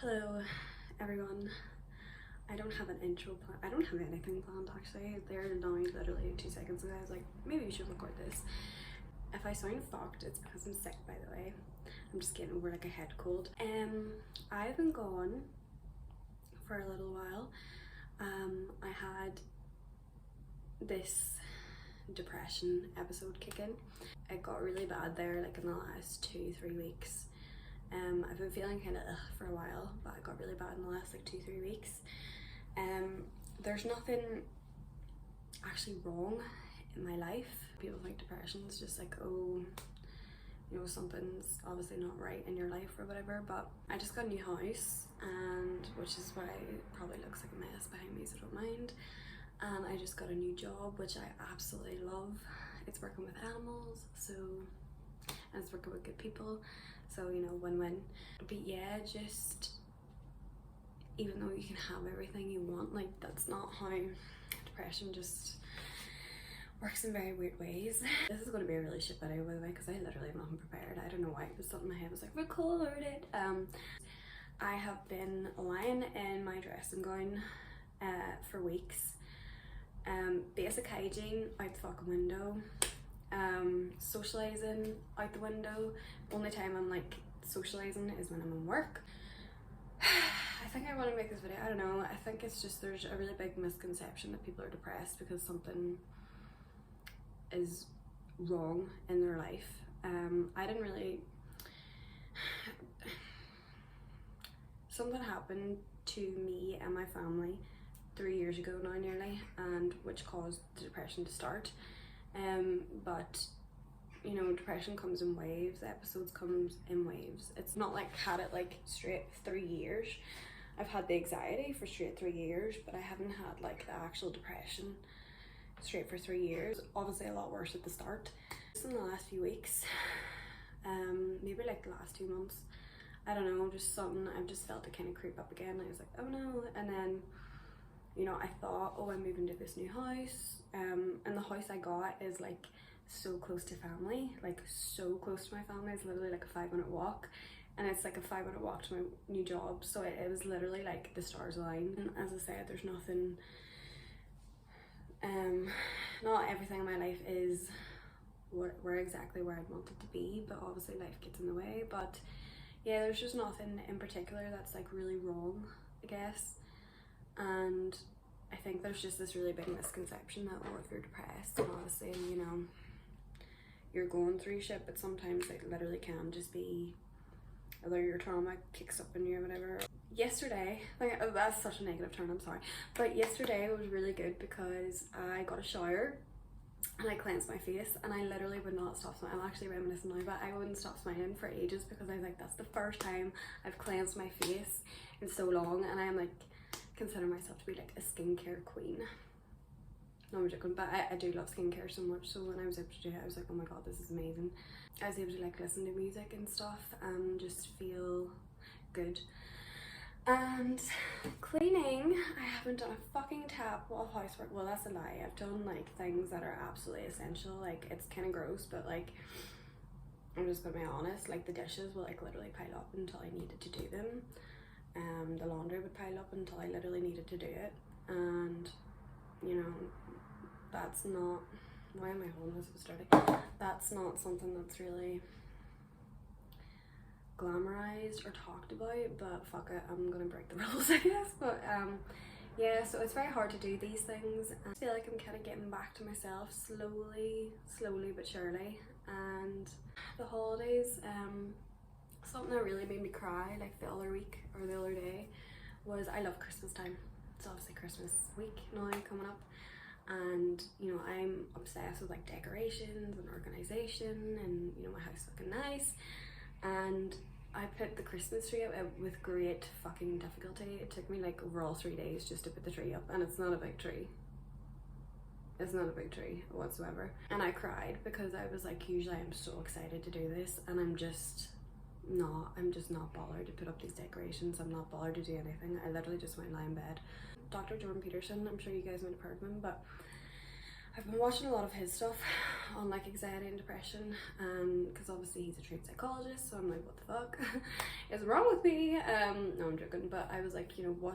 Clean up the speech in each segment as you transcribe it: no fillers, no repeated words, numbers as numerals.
Hello everyone. I don't have an intro plan. I don't have anything planned actually. There now literally 2 seconds ago I was like, maybe we should record this. If I sound fucked, it's because I'm sick, by the way. I'm just getting over like a head cold. I've been gone for a little while. I had this depression episode kick in. It got really bad there like in the last 2-3 weeks. I've been feeling kind of for a while, but it got really bad in the last like 2-3 weeks. There's nothing actually wrong in my life. People think depression is just like, oh, you know, something's obviously not right in your life or whatever. But I just got a new house, and which is why it probably looks like a mess behind me, so don't mind. And I just got a new job, which I absolutely love. It's working with animals, and it's working with good people, so you know, win-win. But yeah, just even though you can have everything you want, like that's not how depression just works in very weird ways. This is going to be a really shit video, by the way, because I literally have nothing prepared. I don't know why it was something in my head was like, record it. I have been lying in my dressing gown for weeks. Basic hygiene out the fucking window. Socializing out the window. Only time I'm like socializing is when I'm in work. I think I want to make this video, I don't know, I think it's just there's a really big misconception that people are depressed because something is wrong in their life. I didn't really, something happened to me and my family 3 years ago now nearly, and which caused the depression to start. But you know, depression comes in waves, episodes comes in waves. It's not like had it like straight 3 years. I've had the anxiety for straight 3 years, but I haven't had like the actual depression straight for 3 years. Obviously a lot worse at the start. Just in the last few weeks, maybe like the last 2 months, I don't know, just something, I've just felt it kind of creep up again. I was like, oh no. And then, you know, I thought, oh, I'm moving to this new house, and the house I got is like so close to family, like so close to my family. It's literally like a 5-minute walk, and it's like a 5-minute walk to my new job, so it was literally like the stars aligned. And as I said, there's nothing, not everything in my life is where exactly where I'd want it to be, but obviously life gets in the way. But yeah, there's just nothing in particular that's like really wrong, I guess. And I think there's just this really big misconception that, well, if you're depressed, and obviously, you know, you're going through shit, but sometimes it literally can just be either your trauma kicks up in you or whatever. Yesterday, like, oh, that's such a negative turn, I'm sorry, but yesterday was really good because I got a shower and I cleansed my face, and I literally would not stop smiling. I'm actually reminiscing now, but I wouldn't stop smiling for ages because I was like, that's the first time I've cleansed my face in so long, and I'm like, consider myself to be like a skincare queen. No, I'm joking, but I do love skincare so much, so when I was able to do it, I was like, oh my god, this is amazing. I was able to like listen to music and stuff and just feel good. And cleaning, I haven't done a fucking tap of housework. Well, that's a lie. I've done like things that are absolutely essential. Like, it's kind of gross, but like, I'm just gonna be honest, like the dishes will like literally pile up until I needed to do them. The laundry would pile up until I literally needed to do it, and you know, that's not, why am I holding this so sturdy? That's not something that's really glamorized or talked about, but fuck it, I'm gonna break the rules, I guess. But yeah, so it's very hard to do these things. I feel like I'm kind of getting back to myself slowly but surely. And the holidays, something that really made me cry like the other week or the other day was, I love Christmas time. It's obviously Christmas week now coming up, and you know, I'm obsessed with like decorations and organization and, you know, my house looking nice. And I put the Christmas tree up with great fucking difficulty. It took me like overall 3 days just to put the tree up, and it's not a big tree. It's not a big tree whatsoever. And I cried because I was like, usually I'm so excited to do this, and I'm just not bothered to put up these decorations. I'm not bothered to do anything. I literally just went and lie in bed. Dr. Jordan Peterson, I'm sure you guys might have heard of him, but I've been watching a lot of his stuff on like anxiety and depression, because obviously he's a trained psychologist, so I'm like, what the fuck is wrong with me? No, I'm joking, but I was like, you know,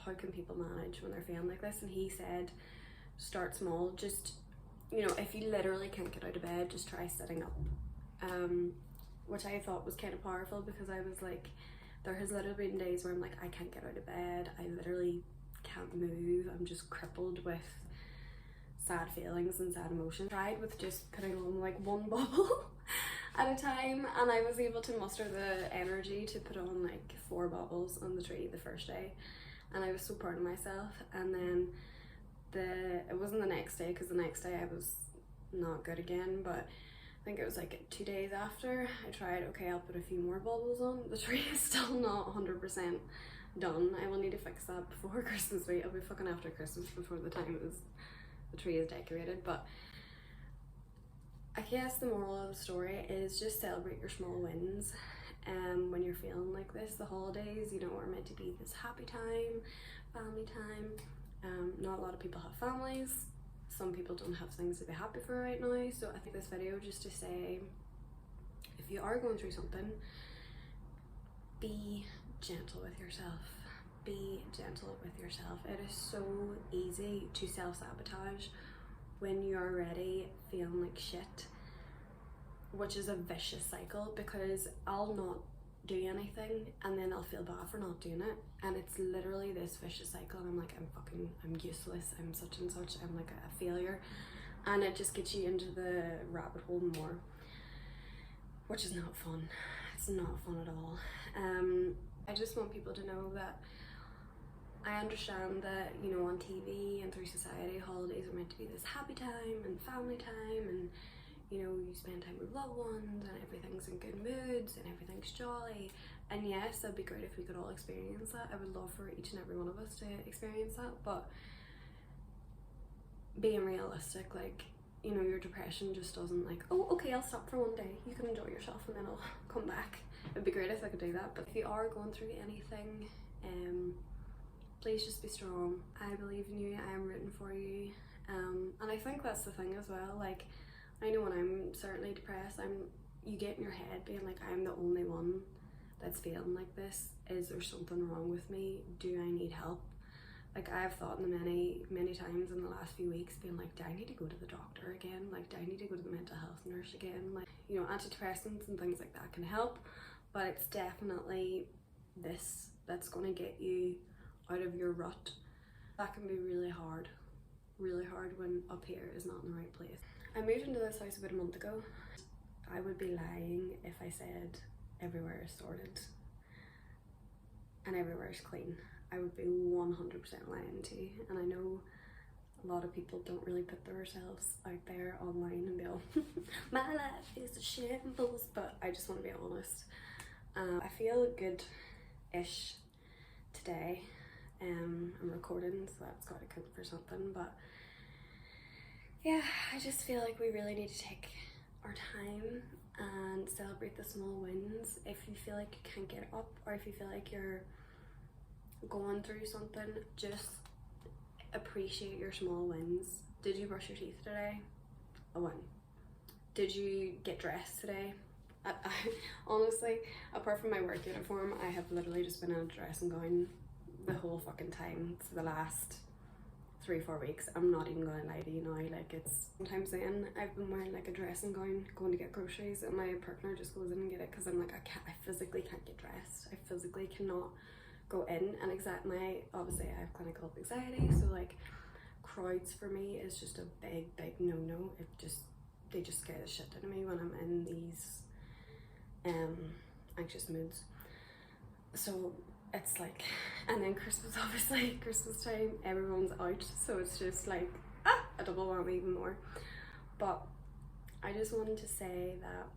how can people manage when they're feeling like this? And he said, start small, just, you know, if you literally can't get out of bed, just try sitting up, which I thought was kind of powerful, because I was like, there has literally been days where I'm like, I can't get out of bed, I literally can't move, I'm just crippled with sad feelings and sad emotions. I tried with just putting on like one bubble at a time, and I was able to muster the energy to put on like 4 bubbles on the tree the first day, and I was so proud of myself. And then it wasn't the next day, because the next day I was not good again, but I think it was like 2 days after I tried, okay, I'll put a few more bubbles on. The tree is still not 100% done. I will need to fix that before Christmas week. It'll be fucking after Christmas before the tree is decorated. But I guess the moral of the story is just celebrate your small wins. When you're feeling like this, the holidays, you know, are meant to be this happy time, family time. Not a lot of people have families. Some people don't have things to be happy for right now. So I think this video just to say, if you are going through something, be gentle with yourself. Be gentle with yourself. It is so easy to self-sabotage when you're already feeling like shit, which is a vicious cycle, because I'll not do anything and then I'll feel bad for not doing it, and it's literally this vicious cycle, and I'm like, I'm useless, I'm such and such, I'm like a failure, and it just gets you into the rabbit hole more, which is not fun. It's not fun at all. I just want people to know that I understand that, you know, on TV and through society, holidays are meant to be this happy time and family time, and you know, you spend time with loved ones and everything's in good moods and everything's jolly. And yes, that'd be great if we could all experience that. I would love for each and every one of us to experience that, but being realistic, like, you know, your depression just doesn't like, oh, okay, I'll stop for one day, you can enjoy yourself and then I'll come back. It'd be great if I could do that. But if you are going through anything, please just be strong. I believe in you, I am rooting for you. And I think that's the thing as well, like, I know when I'm certainly depressed, you get in your head being like, I'm the only one that's feeling like this. Is there something wrong with me? Do I need help? Like, I've thought many times in the last few weeks, being like, do I need to go to the doctor again? Like, do I need to go to the mental health nurse again? Like, you know, antidepressants and things like that can help, but it's definitely this that's going to get you out of your rut. That can be really hard when up here is not in the right place. I moved into this house about a month ago. I would be lying if I said everywhere is sorted and everywhere is clean. I would be 100% lying to you, and I know a lot of people don't really put themselves out there online and be all, my life is a shambles, but I just want to be honest. I feel good-ish today. I'm recording, so that's got to count for something, but yeah, I just feel like we really need to take our time and celebrate the small wins. If you feel like you can't get up, or if you feel like you're going through something, just appreciate your small wins. Did you brush your teeth today? A win. Did you get dressed today? I honestly, apart from my work uniform, I have literally just been in a dress and gown the whole fucking time for the last 3-4 weeks. I'm not even gonna lie to you now, like, it's sometimes then I've been wearing like a dressing gown going to get groceries, and my partner just goes in and get it, because I'm like, I physically can't get dressed. I physically cannot go in, and obviously I have clinical anxiety, so like crowds for me is just a big no. They just scare the shit out of me when I'm in these anxious moods. So it's like, and then Christmas, obviously, Christmas time, everyone's out, so it's just like, a double whammy even more. But I just wanted to say that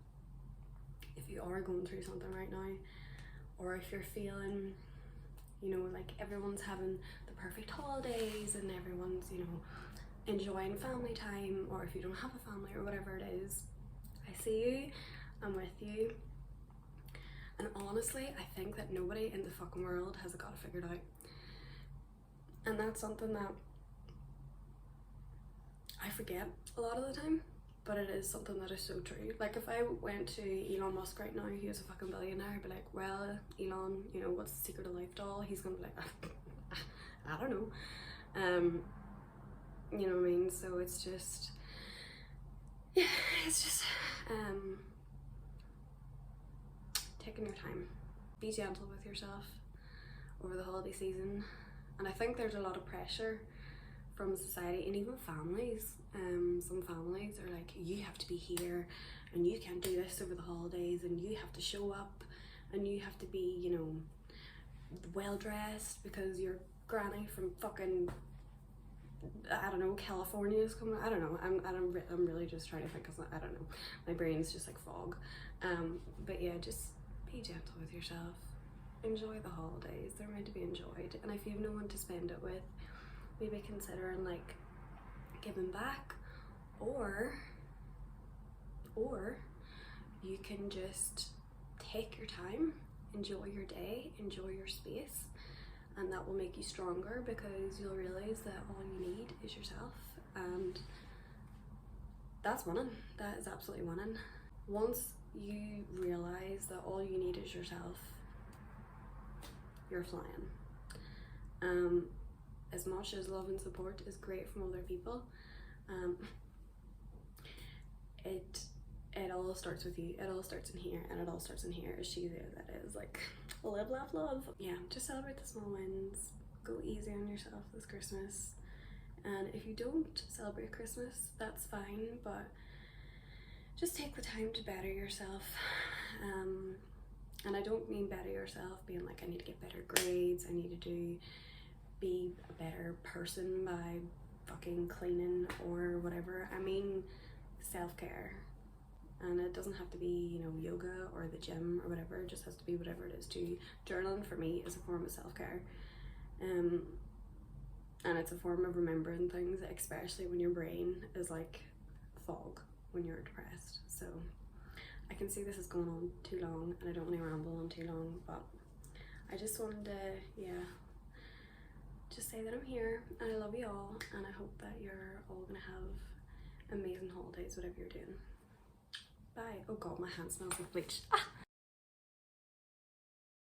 if you are going through something right now, or if you're feeling, you know, like everyone's having the perfect holidays and everyone's, you know, enjoying family time, or if you don't have a family or whatever it is, I see you, I'm with you. And honestly, I think that nobody in the fucking world has got it figured out. And that's something that I forget a lot of the time, but it is something that is so true. Like if I went to Elon Musk right now, he was a fucking billionaire, I'd be like, well, Elon, you know, what's the secret of life doll? He's gonna be like, I don't know. You know what I mean? So it's just, yeah, it's just taking your time. Be gentle with yourself over the holiday season. And I think there's a lot of pressure from society and even families. Some families are like, you have to be here and you can't do this over the holidays and you have to show up and you have to be, you know, well dressed because your granny from fucking, I don't know, California is coming. I don't know. I'm really just trying to think because I don't know. My brain's just like fog. But yeah, just be gentle with yourself. Enjoy the holidays. They're meant to be enjoyed. And if you have no one to spend it with, maybe considering like giving back, or you can just take your time, enjoy your day, enjoy your space, and that will make you stronger because you'll realize that all you need is yourself, and that's winning. That is absolutely winning. Once you realize that all you need is yourself, you're flying. As much as love and support is great from other people, it all starts with you. It all starts in here, and it all starts in here. As cheesy as that is, like, live, laugh, love. Yeah, just celebrate the small wins. Go easy on yourself this Christmas. And if you don't celebrate Christmas, that's fine, but just take the time to better yourself. And I don't mean better yourself being like, I need to get better grades, I need to be a better person by fucking cleaning or whatever. I mean self-care. And it doesn't have to be, you know, yoga or the gym or whatever. It just has to be whatever it is to you. Journaling for me is a form of self-care. And it's a form of remembering things, especially when your brain is like fog when you're depressed. So I can see this is going on too long and I don't want to ramble on too long, but I just wanted to, yeah, just say that I'm here and I love you all, and I hope that you're all gonna have amazing holidays, whatever you're doing. Bye. Oh god, my hand smells like bleach. Ah!